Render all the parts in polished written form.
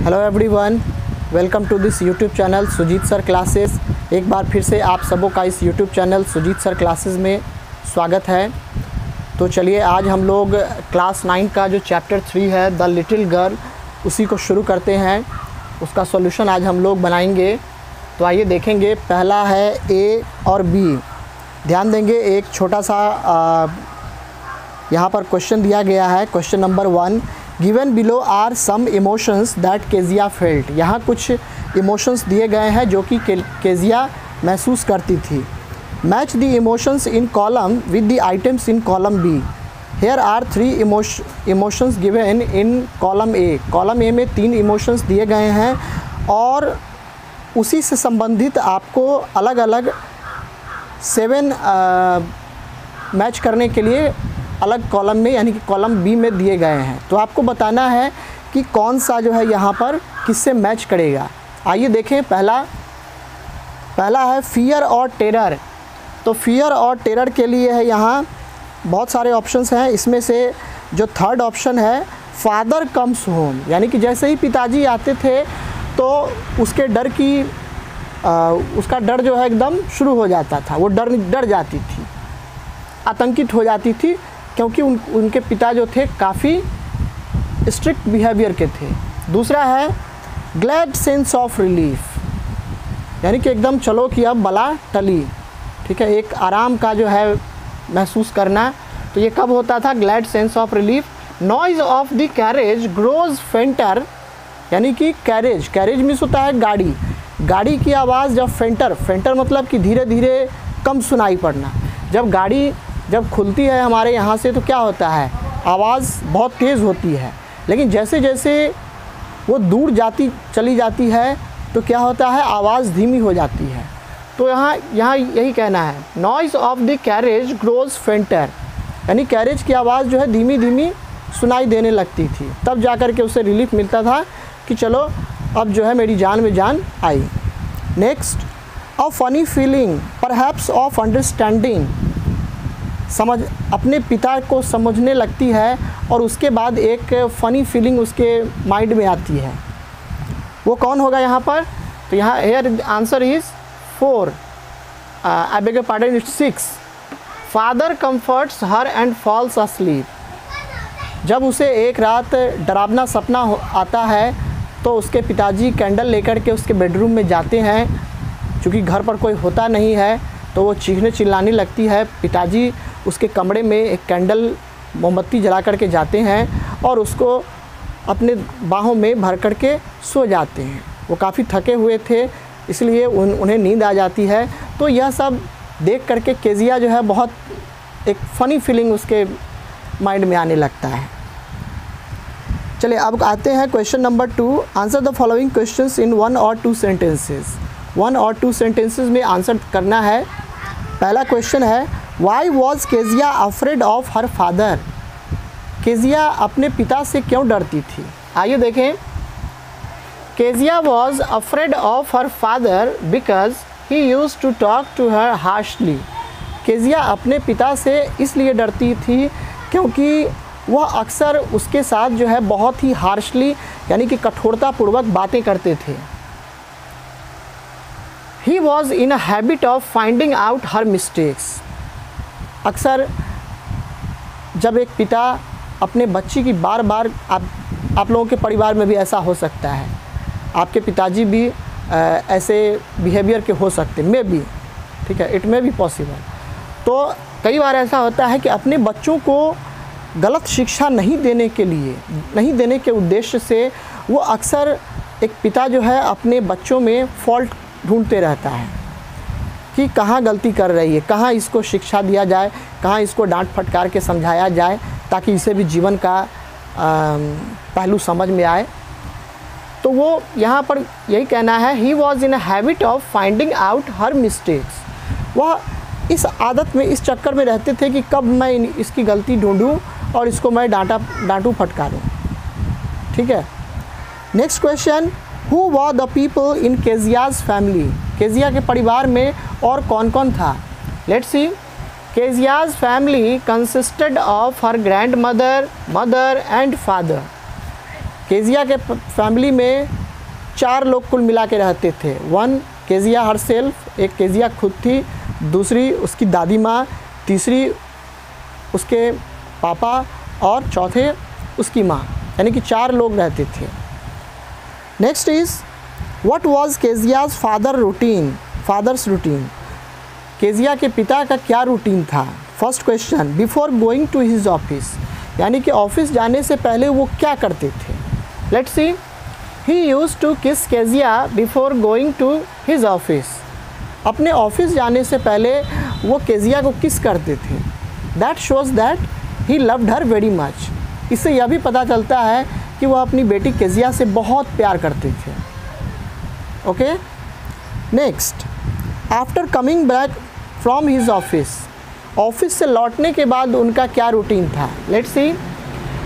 Hello everyone, welcome to this YouTube channel Sujeet sir classes. एक बार फिर से आप सबों का इस YouTube channel Sujeet sir classes में स्वागत है। तो चलिए आज हम लोग क्लास 9 का जो चैप्टर 3 है द लिटिल गर्ल, उसी को शुरू करते हैं। उसका सॉल्यूशन आज हम लोग बनाएंगे। तो आइए देखेंगे। पहला है ए और बी। ध्यान देंगे, एक छोटा सा यहाँ पर क्वेश्चन दिया गया है। Question number 1, given below are some emotions that Kezia felt. यहाँ कुछ इमोशंस दिए गए हैं जो कि केजिया महसूस करती थी। Match the emotions in column with the items in column B. Here are 3 emotions given in column A. Column A में 3 इमोशंस दिए गए हैं और उसी से संबंधित आपको अलग अलग 7 मैच करने के लिए अलग कॉलम में यानी कि कॉलम बी में दिए गए हैं। तो आपको बताना है कि कौन सा जो है यहाँ पर किससे मैच करेगा। आइए देखें। पहला है फियर और टेरर। तो फियर और टेरर के लिए है यहाँ बहुत सारे ऑप्शंस हैं। इसमें से जो थर्ड ऑप्शन है फादर कम्स होम, यानी कि जैसे ही पिताजी आते थे तो उसके डर की उसका डर जो है एकदम शुरू हो जाता था। वो डर जाती थी, आतंकित हो जाती थी, क्योंकि उनके पिता जो थे काफ़ी स्ट्रिक्ट बिहेवियर के थे। दूसरा है ग्लैड सेंस ऑफ रिलीफ, यानी कि एकदम चलो कि अब बला टली, ठीक है, एक आराम का जो है महसूस करना। तो ये कब होता था? Glad sense of relief. Noise of the carriage grows फेंटर, यानी कि कैरेज मीन्स होता है गाड़ी की आवाज़ जब फेंटर मतलब कि धीरे धीरे कम सुनाई पड़ना। जब गाड़ी खुलती है हमारे यहाँ से तो क्या होता है, आवाज़ बहुत तेज़ होती है, लेकिन जैसे जैसे वो दूर चली जाती है तो क्या होता है, आवाज़ धीमी हो जाती है। तो यहाँ यही कहना है, noise of the carriage grows फेंटर, यानी कैरेज की आवाज़ जो है धीमी धीमी सुनाई देने लगती थी। तब जा कर के उसे रिलीफ मिलता था कि चलो अब जो है मेरी जान में जान आई। Next, a funny feeling perhaps of understanding. अपने पिता को समझने लगती है और उसके बाद एक फ़नी फीलिंग उसके माइंड में आती है। वो कौन होगा यहाँ पर? तो यहाँ here answer is 4, I beg your pardon, it's 6। Father comforts her and falls asleep. जब उसे एक रात डरावना सपना आता है तो उसके पिताजी कैंडल लेकर के उसके बेडरूम में जाते हैं। चूँकि घर पर कोई होता नहीं है तो वो चीखने चिल्लाने लगती है। पिताजी उसके कमरे में एक कैंडल मोमबत्ती जला करके जाते हैं और उसको अपने बाहों में भर करके सो जाते हैं। वो काफ़ी थके हुए थे, इसलिए उन्हें नींद आ जाती है। तो यह सब देख करके केजिया जो है बहुत एक फ़नी फीलिंग उसके माइंड में आने लगता है। चलिए अब आते हैं question number 2। Answer the following questions in 1 और 2 सेंटेंसेस। 1 और 2 सेंटेंसेस में आंसर करना है। पहला क्वेश्चन है, why was Kezia afraid of her father. Kezia अपने पिता से क्यों डरती थी? आइए देखें। Kezia was afraid of her father because he used to talk to her harshly. Kezia अपने पिता से इसलिए डरती थी क्योंकि वह अक्सर उसके साथ जो है बहुत ही हार्शली यानी कि कठोरतापूर्वक बातें करते थे। He was in a habit of finding out her mistakes. अक्सर जब एक पिता अपने बच्ची की बार बार आप लोगों के परिवार में भी ऐसा हो सकता है, आपके पिताजी भी ऐसे बिहेवियर के हो सकते मे बी, ठीक है, इट मे बी पॉसिबल। तो कई बार ऐसा होता है कि अपने बच्चों को गलत शिक्षा नहीं देने के उद्देश्य से वो अक्सर एक पिता जो है अपने बच्चों में फॉल्ट ढूंढते रहता है कि कहाँ गलती कर रही है, कहाँ इसको शिक्षा दिया जाए, कहाँ इसको डांट फटकार के समझाया जाए ताकि इसे भी जीवन का पहलू समझ में आए। तो वो यहाँ पर यही कहना है, he was in a habit of finding out her mistakes. वह इस आदत में, इस चक्कर में रहते थे कि कब मैं इसकी गलती ढूंढूं और इसको मैं डांटूँ फटकारूँ, ठीक है। Next question, Who were the people in केजिया's family? Kezia के परिवार में और कौन कौन था? Let's see. केजिया's family consisted of her grandmother, mother and father. Kezia के फैमिली में 4 लोग कुल मिला के रहते थे। 1 केजिया हरसेल्फ, एक केजिया खुद थी, दूसरी उसकी दादी माँ, तीसरी उसके पापा और चौथे उसकी माँ, यानी कि 4 लोग रहते थे। Next is what was Kezia's father's routine. Kezia के पिता का क्या रूटीन था? First question, before going to his office, यानी कि ऑफिस जाने से पहले वो क्या करते थे? Let's see, he used to kiss Kezia before going to his office. अपने ऑफिस जाने से पहले वो केजिया को किस करते थे? That shows that he loved her very much. इससे यह भी पता चलता है कि वह अपनी बेटी केजिया से बहुत प्यार करते थे। Okay, next, after coming back from his office से लौटने के बाद उनका क्या रूटीन था? Let's see,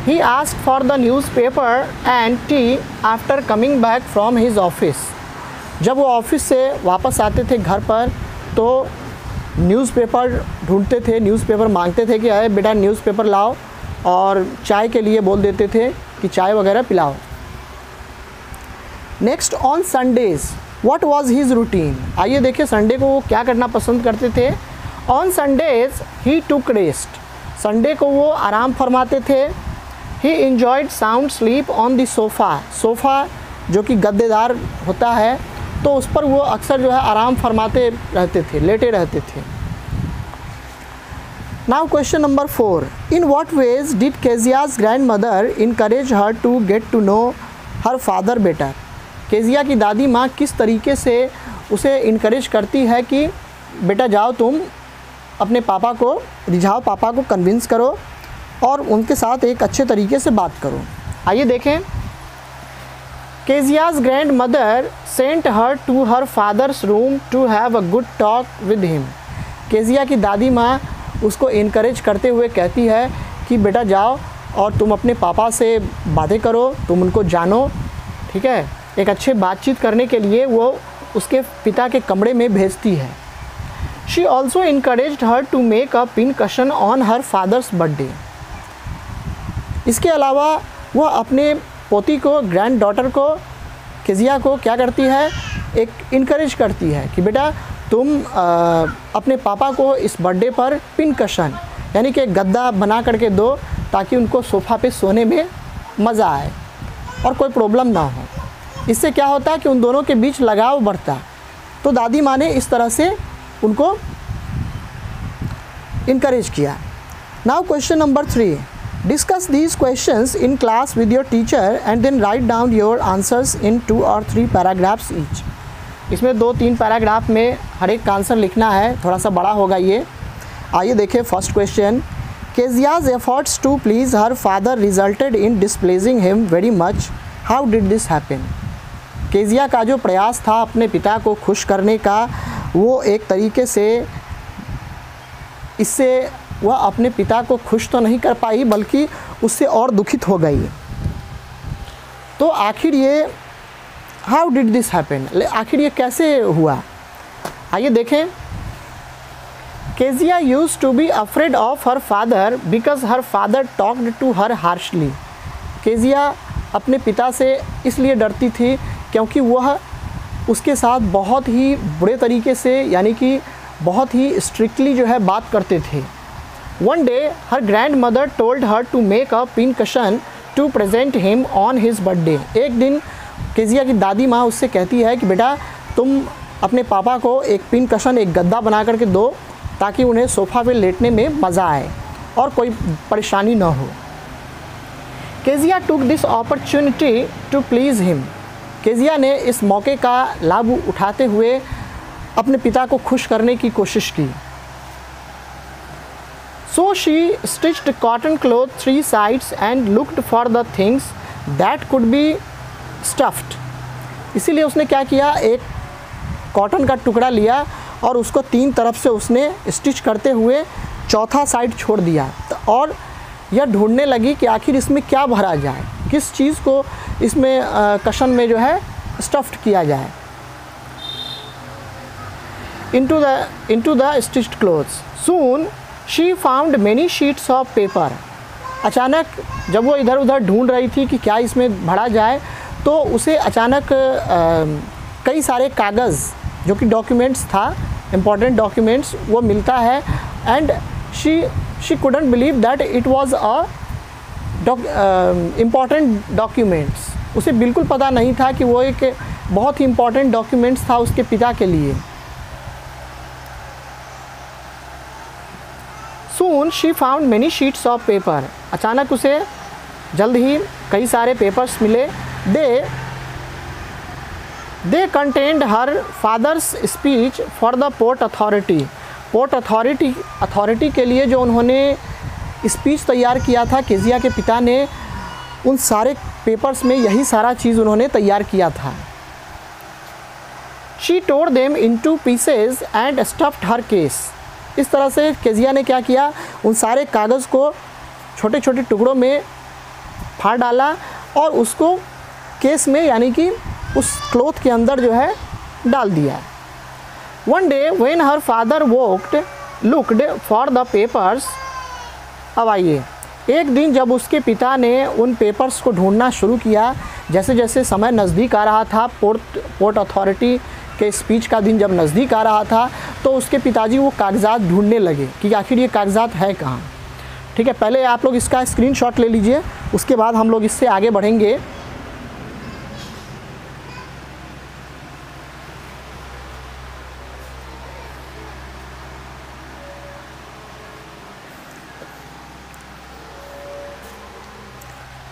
he asked for the newspaper and T after coming back from his office. जब वो ऑफिस से वापस आते थे घर पर तो न्यूज़पेपर ढूंढते थे, न्यूज़पेपर मांगते थे कि अरे बेटा न्यूज़पेपर लाओ, और चाय के लिए बोल देते थे कि चाय वगैरह पिलाओ। Next, on Sundays what was his routine. आइए देखिए संडे को वो क्या करना पसंद करते थे। On Sundays he took rest, Sunday को वो आराम फरमाते थे। ही enjoyed sound sleep on the sofa जो कि गद्देदार होता है तो उस पर वो अक्सर जो है आराम फरमाते रहते थे, लेटे रहते थे। Now question number 4, in what ways did Kezia's grandmother encourage her to get to know her father better. Kezia की दादी माँ किस तरीके से उसे इनकरेज करती है कि बेटा जाओ तुम अपने पापा को रिझाओ, पापा को कन्विंस करो और उनके साथ एक अच्छे तरीके से बात करो। आइए देखें, Kezia's grandmother sent her to her father's room to have a good talk with him. Kezia की दादी माँ उसको इनकरेज करते हुए कहती है कि बेटा जाओ और तुम अपने पापा से बातें करो, तुम उनको जानो, ठीक है। एक अच्छे बातचीत करने के लिए वो उसके पिता के कमरे में भेजती है। She also encouraged her to make a pincushion on her father's birthday. इसके अलावा वह अपने पोती को, ग्रैंड डॉटर को, केजिया को क्या करती है, एक इनकरेज करती है कि बेटा तुम अपने पापा को इस बर्थडे पर पिन कशन यानी कि गद्दा बना करके दो ताकि उनको सोफ़ा पे सोने में मज़ा आए और कोई प्रॉब्लम ना हो। इससे क्या होता है कि उन दोनों के बीच लगाव बढ़ता। तो दादी माँ ने इस तरह से उनको इनकरेज किया। Now question number 3, discuss these questions in class with your teacher and then write down your answers in 2 or 3 paragraphs each. इसमें 2-3 पैराग्राफ में हर एक का आंसर लिखना है, थोड़ा सा बड़ा होगा ये। आइए देखें first question, Kezia's efforts to please her father resulted in displeasing him very much, how did this happen. Kezia का जो प्रयास था अपने पिता को खुश करने का, वो एक तरीके से इससे वह अपने पिता को खुश तो नहीं कर पाई बल्कि उससे और दुखित हो गई। तो आखिर ये हाउ डिड दिस हैपन, आखिर ये कैसे हुआ। आइए देखें, Kezia used to be afraid of her father because her father talked to her harshly. Kezia अपने पिता से इसलिए डरती थी क्योंकि वह उसके साथ बहुत ही बुरे तरीके से यानी कि बहुत ही स्ट्रिक्टली जो है बात करते थे। One day her grandmother told her to make a pincushion to present him on his birthday. एक दिन केजिया की दादी माँ उससे कहती है कि बेटा तुम अपने पापा को एक पिन कशन, एक गद्दा बना करके दो ताकि उन्हें सोफ़ा पे लेटने में मज़ा आए और कोई परेशानी ना हो। Kezia took this opportunity to please him. Kezia ने इस मौके का लाभ उठाते हुए अपने पिता को खुश करने की कोशिश की। So she stitched cotton cloth 3 sides and looked for the things that could be stuffed. इसीलिए उसने क्या किया, एक कॉटन का टुकड़ा लिया और उसको 3 तरफ से उसने स्टिच करते हुए चौथा साइड छोड़ दिया और यह ढूंढने लगी कि आखिर इसमें क्या भरा जाए, किस चीज़ को इसमें कशन में जो है स्टफ्ड किया जाए। into the stitched clothes. Soon she found many sheets of paper. अचानक जब वो इधर उधर ढूंढ रही थी कि क्या इसमें भरा जाए, तो उसे अचानक कई सारे कागज़ जो कि डॉक्यूमेंट्स था, इम्पॉर्टेंट डॉक्यूमेंट्स, वो मिलता है। And she couldn't believe that it was a important documents. उसे बिल्कुल पता नहीं था कि वो एक बहुत ही इम्पॉर्टेंट डॉक्यूमेंट्स था उसके पिता के लिए। Soon she found many sheets of paper। अचानक उसे जल्द ही कई सारे पेपर्स मिले। They contained her father's speech for the port authority। Port authority के लिए जो उन्होंने स्पीच तैयार किया था केजिया के पिता ने, उन सारे पेपर्स में यही सारा चीज़ उन्होंने तैयार किया था। She tore them into pieces and stuffed her case। इस तरह से केजिया ने क्या किया, उन सारे कागज़ को छोटे छोटे टुकड़ों में फाड़ डाला और उसको केस में यानी कि उस क्लॉथ के अंदर जो है डाल दिया। One day when her father looked for the papers। अब आइए, एक दिन जब उसके पिता ने उन पेपर्स को ढूंढना शुरू किया, जैसे जैसे समय नज़दीक आ रहा था, पोर्ट अथॉरिटी के स्पीच का दिन जब नज़दीक आ रहा था, तो उसके पिताजी वो कागज़ात ढूंढने लगे कि आखिर ये कागज़ात है कहाँ। ठीक है, पहले आप लोग इसका स्क्रीनशॉट ले लीजिए, उसके बाद हम लोग इससे आगे बढ़ेंगे।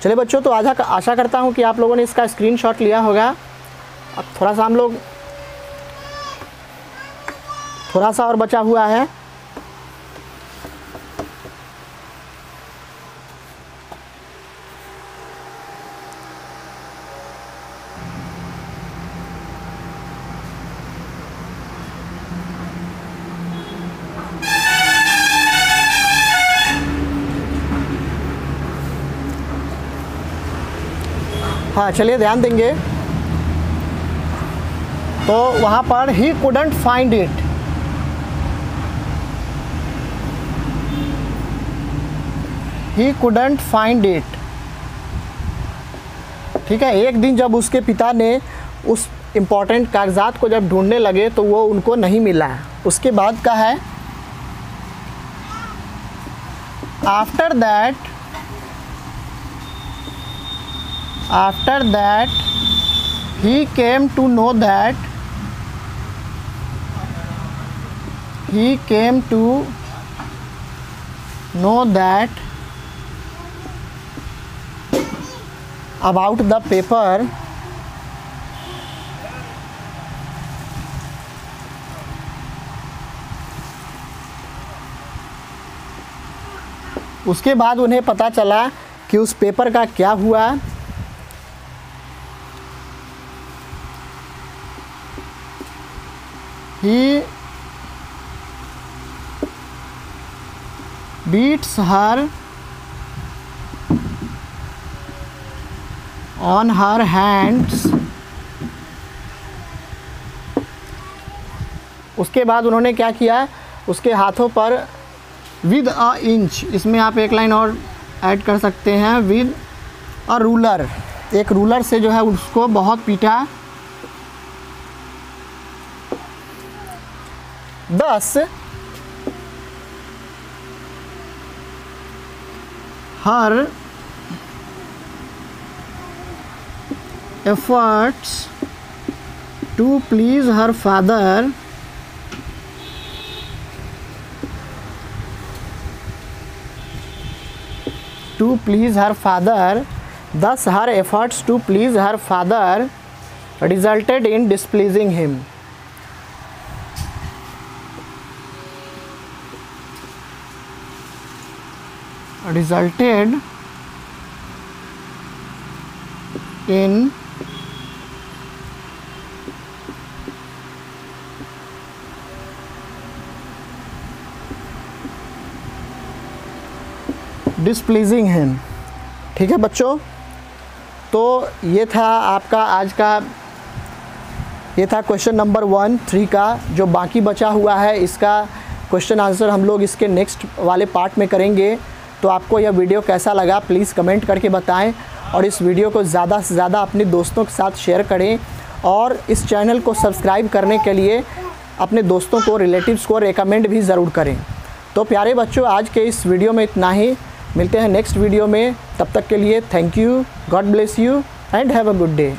चलिए बच्चों, तो आशा करता हूँ कि आप लोगों ने इसका स्क्रीनशॉट लिया होगा। अब थोड़ा सा और बचा हुआ है। हाँ, चलिए ध्यान देंगे। तो वहाँ पर he couldn't find it. He couldn't find it. ठीक है, एक दिन जब उसके पिता ने उस इम्पॉर्टेंट कागजात को जब ढूंढने लगे तो वो उनको नहीं मिला। उसके बाद का है, after that he came to know that about the paper। उसके बाद उन्हें पता चला कि उस पेपर का क्या हुआ। He beats her on her hands। उसके बाद उन्होंने क्या किया, उसके हाथों पर विद अ इंच, इसमें आप एक लाइन और ऐड कर सकते हैं, विद अ रूलर, एक रूलर से जो है उसको बहुत पीटा। Thus her efforts to please her father thus her efforts to please her father resulted in displeasing him। resulted in displeasing him। ठीक है बच्चों, तो ये था आपका आज का, ये था क्वेश्चन नंबर 1-3 का। जो बाकी बचा हुआ है इसका क्वेश्चन आंसर हम लोग इसके नेक्स्ट वाले पार्ट में करेंगे। तो आपको यह वीडियो कैसा लगा प्लीज़ कमेंट करके बताएं, और इस वीडियो को ज़्यादा से ज़्यादा अपने दोस्तों के साथ शेयर करें, और इस चैनल को सब्सक्राइब करने के लिए अपने दोस्तों को, रिलेटिव्स को रेकमेंड भी ज़रूर करें। तो प्यारे बच्चों, आज के इस वीडियो में इतना ही। मिलते हैं नेक्स्ट वीडियो में, तब तक के लिए thank you, God bless you and have a good day.